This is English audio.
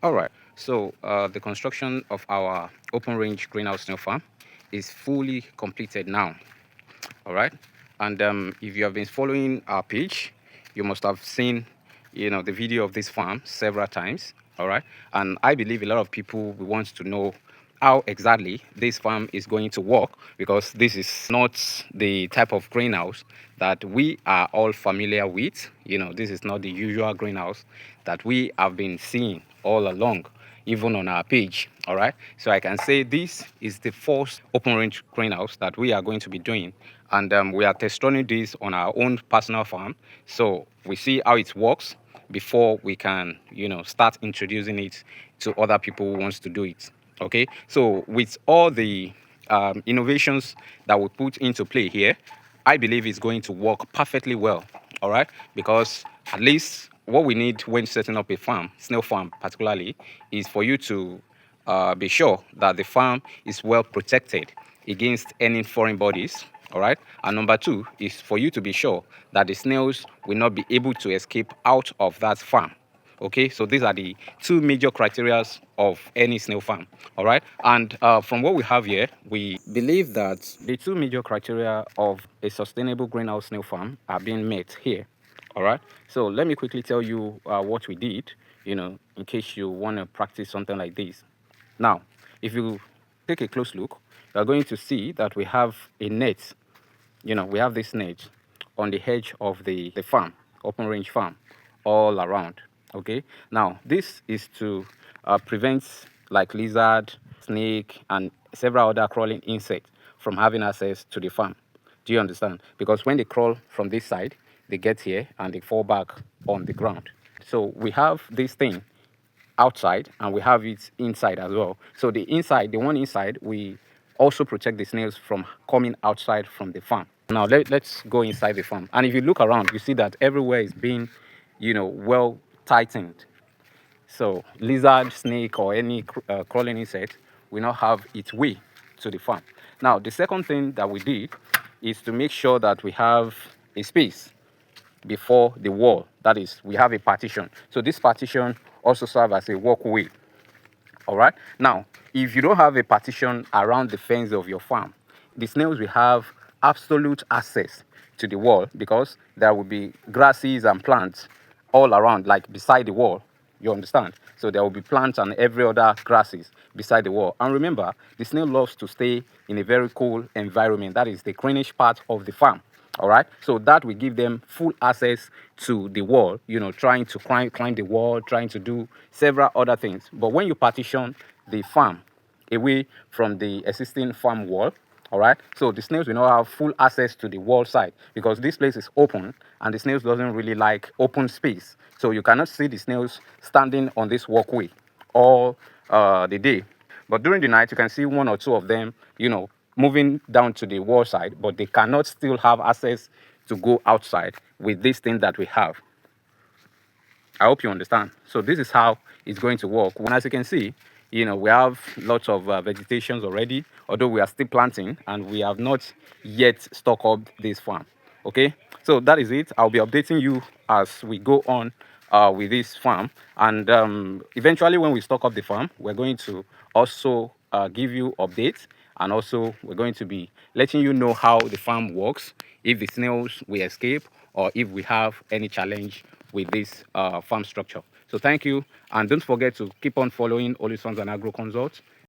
All right. So the construction of our open range greenhouse snail farm is fully completed now. All right. And if you have been following our page, you must have seen, the video of this farm several times. All right. And I believe a lot of people will want to know how exactly this farm is going to work, because this is not the type of greenhouse that we are all familiar with. This is not the usual greenhouse that we have been seeing all along, even on our page. All right, so I can say this is the first open range greenhouse that we are going to be doing, and we are test running this on our own personal farm, so we see how it works before we can start introducing it to other people who wants to do it. Okay, so with all the innovations that we put into play here, I believe it's going to work perfectly well. All right, because at least what we need when setting up a farm, snail farm particularly, is for you to be sure that the farm is well protected against any foreign bodies. All right, and number two is for you to be sure that the snails will not be able to escape out of that farm. Okay, so these are the two major criteria of any snail farm. All right, and from what we have here, we believe that the two major criteria of a sustainable greenhouse snail farm are being met here. All right, so let me quickly tell you what we did, in case you want to practice something like this. Now, if you take a close look, you are going to see that we have a net. We have this net on the edge of the farm, open range farm, all around. Okay, now this is to prevent like lizard, snake, and several other crawling insects from having access to the farm. Do you understand? Because when they crawl from this side, they get here and they fall back on the ground. So we have this thing outside and we have it inside as well. So the one inside, we also protect the snails from coming outside from the farm. Now let's go inside the farm. And if you look around, you see that everywhere is being, well tightened. So lizard, snake, or any crawling insect will not have its way to the farm. Now, the second thing that we did is to make sure that we have a space before the wall. That is, we have a partition. So this partition also serves as a walkway. All right. Now, if you don't have a partition around the fence of your farm, the snails will have absolute access to the wall, because there will be grasses and plants all around, like beside the wall. You understand? So there will be plants and every other grasses beside the wall. And remember, the snail loves to stay in a very cool environment. That is the greenish part of the farm. All right, so that will give them full access to the wall, trying to climb the wall, trying to do several other things. But when you partition the farm away from the existing farm wall, all right, so the snails will not have full access to the wall side, because this place is open and the snails doesn't really like open space. So you cannot see the snails standing on this walkway all the day. But during the night, you can see one or two of them, moving down to the wall side, but they cannot still have access to go outside with this thing that we have. I hope you understand. So this is how it's going to work. And as you can see, we have lots of vegetations already, although we are still planting and we have not yet stocked up this farm. Okay, so that is it. I'll be updating you as we go on with this farm, and eventually when we stock up the farm, we're going to also give you updates, and also we're going to be letting you know how the farm works, if the snails will escape, or if we have any challenge with this farm structure. So thank you, and don't forget to keep on following Olisons and Agro Consult.